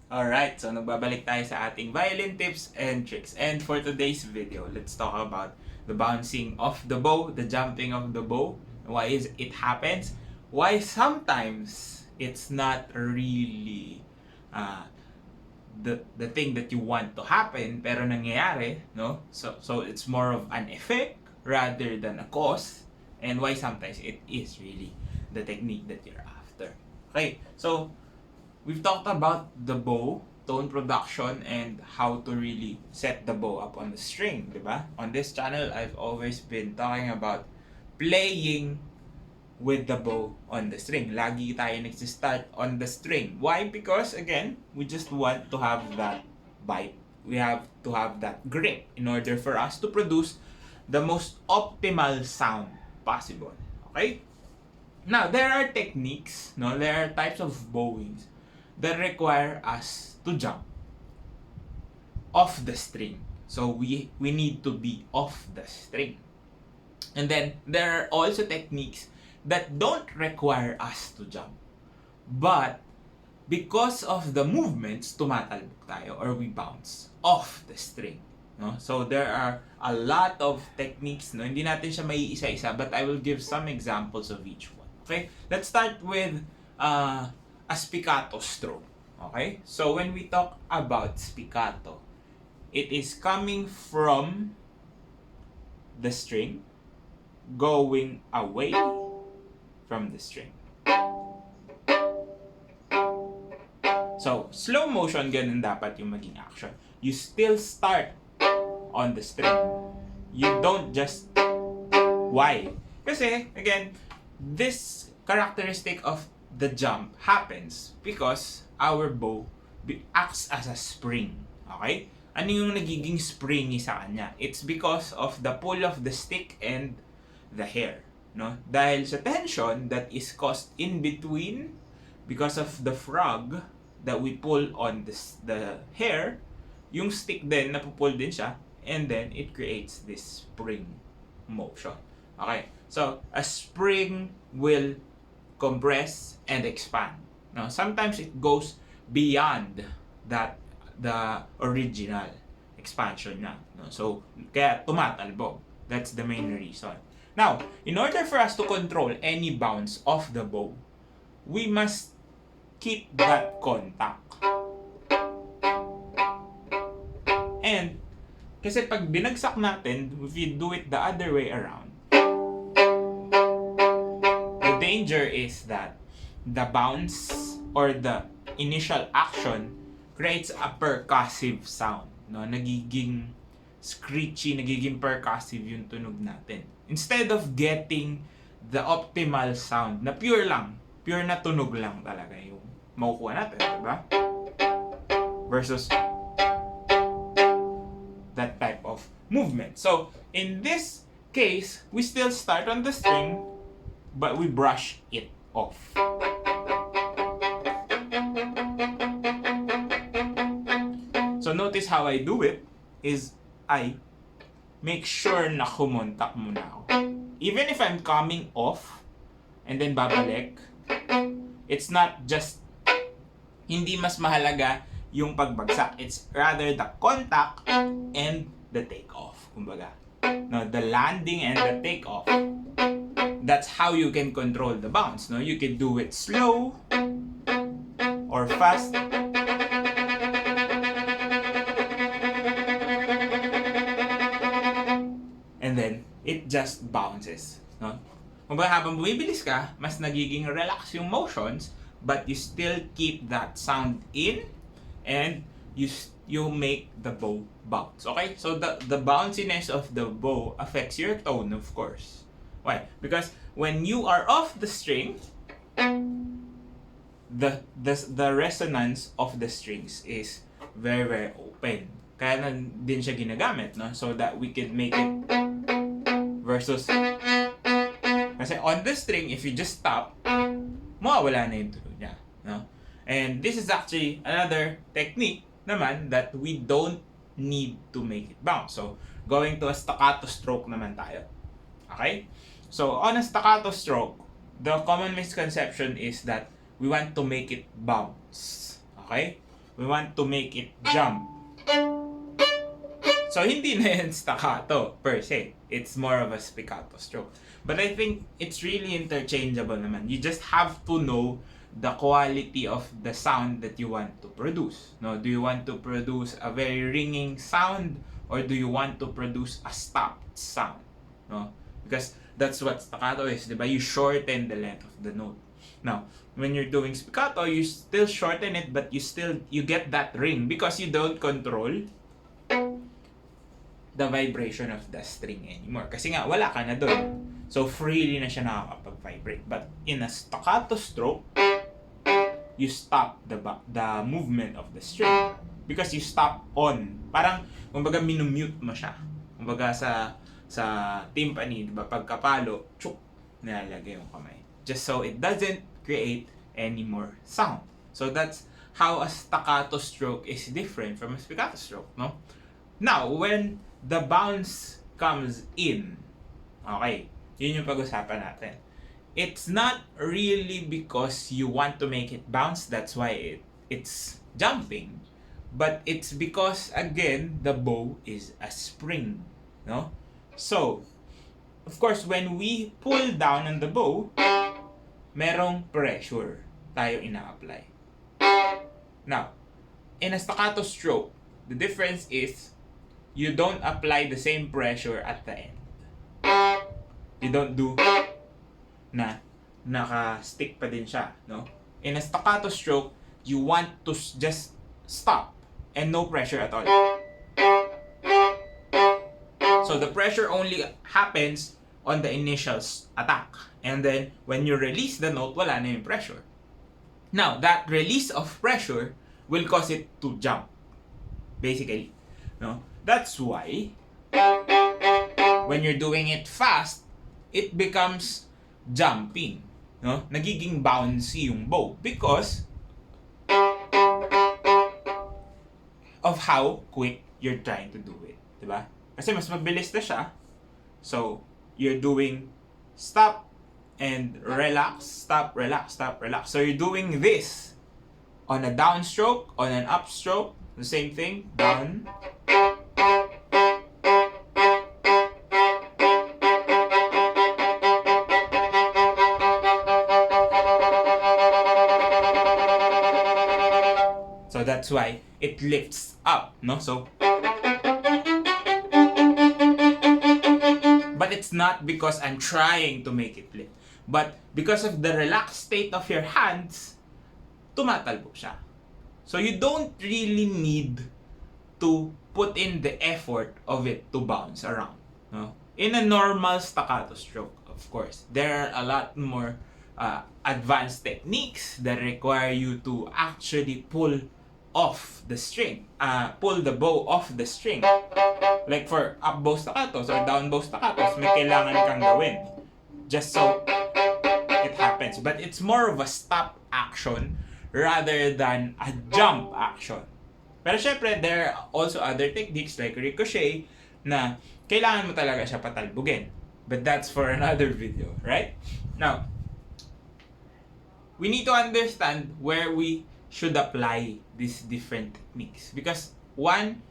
Alright, so nagbabalik tayo sa ating violin tips and tricks. And for today's video, let's talk about the bouncing of the bow, the jumping of the bow, why is it happens, why sometimes it's not really the thing that you want to happen pero nangyayari, no? So it's more of an effect rather than a cause, and why sometimes it is really the technique that you're after. Okay, so we've talked about the bow, tone production, and how to really set the bow up on the string, diba? On this channel, I've always been talking about playing with the bow on the string. Lagi tayo nagsistart on the string. Why? Because again, we just want to have that bite. We have to have that grip in order for us to produce the most optimal sound possible. Okay? Now, there are techniques, no? There are types of bowings that require us to jump off the string. So we need to be off the string. And then there are also techniques that don't require us to jump. But because of the movements, tumatalbog tayo or we bounce off the string. No? So there are a lot of techniques. No? Hindi natin siya may isa-isa, but I will give some examples of each one. Okay? Let's start with a staccato stroke. Okay? So when we talk about staccato, it is coming from the string going away from the string. So, slow motion, ganun dapat yung maging action. You still start on the string. You don't just... Why? Kasi, again, this characteristic of the jump happens because our bow acts as a spring. Okay? Ano yung nagiging springy sa kanya? It's because of the pull of the stick and the hair. No? Dahil sa tension that is caused in between because of the frog that we pull on the hair, yung stick din, napupull din siya, and then it creates this spring motion. Okay? So, a spring will compress and expand. No? Sometimes it goes beyond that the original expansion niya. No? So, kaya tumatalbog. That's the main reason. Now, in order for us to control any bounce of the bow, we must keep that contact. And, kasi pag binagsak natin, if you do it the other way around, the danger is that the bounce or the initial action creates a percussive sound. No? Nagiging screechy, nagiging percussive yung tunog natin. Instead of getting the optimal sound na pure lang, pure na tunog lang talaga yung makukuha natin, diba? Versus that type of movement. So, in this case, we still start on the string, but we brush it off. So, notice how I do it is I make sure na kumontak muna ako. Even if I'm coming off and then babalik, it's not just, hindi mas mahalaga yung pagbagsak. It's rather the contact and the takeoff. Kumbaga, no, the landing and the takeoff. That's how you can control the bounce. No? You can do it slow or fast. And then, it just bounces. No? Kung ba habang bumibilis ka, mas nagiging relax yung motions, but you still keep that sound in, and you make the bow bounce. Okay? So, the bounciness of the bow affects your tone, of course. Why? Because when you are off the string, the resonance of the strings is very, very open. Kaya na din siya ginagamit, no? So that we can make it versus kasi on the string, if you just stop, mawawala na yung tunog niya, no? And this is actually another technique naman that we don't need to make it bounce. So, going to a staccato stroke naman tayo. Okay? So, on a staccato stroke, the common misconception is that we want to make it bounce. Okay? We want to make it jump. So, hindi na yan staccato per se. It's more of a spiccato stroke. But I think it's really interchangeable naman. You just have to know the quality of the sound that you want to produce. No, do you want to produce a very ringing sound or do you want to produce a stopped sound? No, because that's what staccato is, diba? You shorten the length of the note. Now, when you're doing spiccato, you still shorten it, but you get that ring because you don't control the vibration of the string anymore. Kasi nga, wala ka na doon. So, freely na siya nakakapag-vibrate. But in a staccato stroke, you stop the movement of the string. Because you stop on. Parang, kumbaga, minumute mo siya. Kumbaga, sa timpani, diba, pagkapalo, tsuk, nilalagay yung kamay. Just so it doesn't create any more sound. So, that's how a staccato stroke is different from a spiccato stroke, no? Now, when the bounce comes in, okay, yun yung pag-usapan natin. It's not really because you want to make it bounce, that's why it's jumping. But it's because, again, the bow is a spring, no? So, of course, when we pull down on the bow, merong pressure tayo ina-apply. Now, in a staccato stroke, the difference is you don't apply the same pressure at the end. You don't do na naka-stick pa din siya, no? In a staccato stroke, you want to just stop and no pressure at all. So the pressure only happens on the initial attack. And then when you release the note, wala na yung pressure. Now, that release of pressure will cause it to jump. Basically, no? That's why when you're doing it fast, it becomes jumping, no? Nagiging bouncy yung bow because of how quick you're trying to do it, diba? Kasi mas mabilis na siya. So, you're doing stop and relax, stop, relax, stop, relax. So, you're doing this on a downstroke, on an upstroke, the same thing, down. So that's why it lifts up, no? So, but it's not because I'm trying to make it lift, but because of the relaxed state of your hands, tumatalbog siya. So you don't really need to put in the effort of it to bounce around, no? In a normal staccato stroke, of course, there are a lot more advanced techniques that require you to actually pull off the string, pull the bow off the string. Like for up bow staccatos or down bow staccatos, may kailangan kang gawin just so it happens. But it's more of a stop action rather than a jump action. Pero syempre, there are also other techniques like ricochet na kailangan mo talaga siya patalbugin. But that's for another video, right? Now, we need to understand where we should apply these different techniques. Because one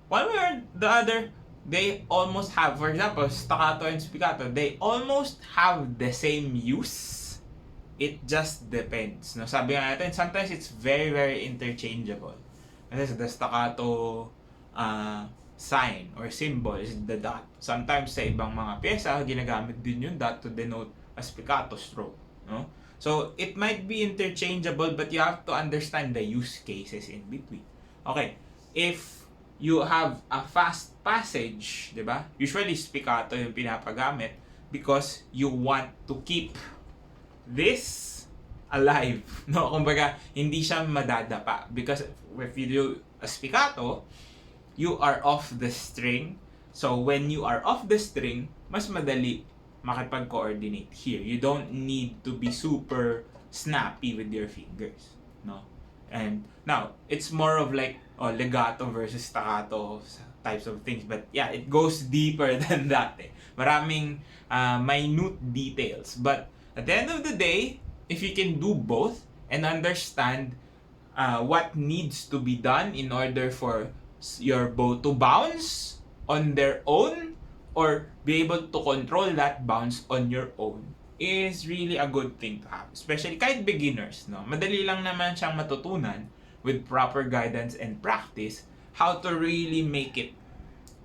way or the other, they almost have, for example, staccato and spiccato, they almost have the same use. It just depends. No, sabi nga natin, sometimes it's very, very interchangeable. Kasi the staccato sign or symbol is the dot. Sometimes sa ibang mga pyesa, ginagamit din yung dot to denote a spiccato stroke. No? So, it might be interchangeable, but you have to understand the use cases in between. Okay, if you have a fast passage, di ba? Usually, spiccato yung pinapagamit because you want to keep this alive. No, kumbaga, hindi siya madadapa. Because if you do a spiccato, you are off the string. So, when you are off the string, mas madali makipag-coordinate here. You don't need to be super snappy with your fingers, no? And now, it's more of like legato versus staccato types of things. But yeah, it goes deeper than that. Maraming minute details. But at the end of the day, if you can do both and understand what needs to be done in order for your bow to bounce on their own or be able to control that bounce on your own is really a good thing to have. Especially kahit beginners, no? Madali lang naman siyang matutunan with proper guidance and practice how to really make it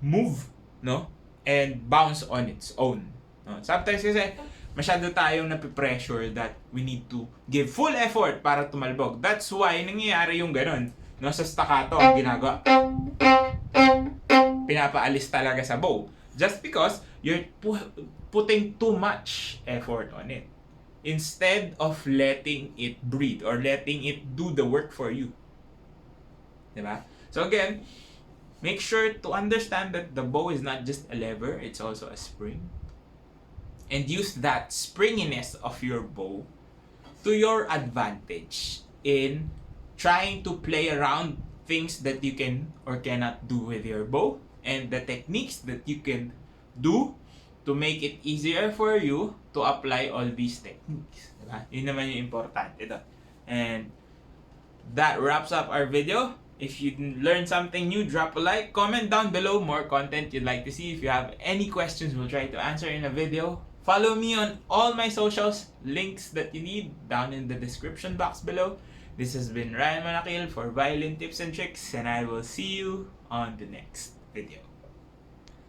move, no? And bounce on its own. No? Sometimes kasi masyado tayong napipressure that we need to give full effort para tumalbog. That's why nangyayari yung ganun. No? Sa staccato, ang ginagawa, pinapaalis talaga sa bow. Just because you're putting too much effort on it. Instead of letting it breathe or letting it do the work for you. Diba? So again, make sure to understand that the bow is not just a lever, it's also a spring. And use that springiness of your bow to your advantage in trying to play around things that you can or cannot do with your bow and the techniques that you can do to make it easier for you to apply all these techniques. Diba? Yun naman yung importante ito. And that wraps up our video. If you learned something new, drop a like, comment down below more content you'd like to see. If you have any questions, we'll try to answer in a video. Follow me on all my socials, links that you need down in the description box below. This has been Ryan Monakil for Violin Tips and Tricks, and I will see you on the next video.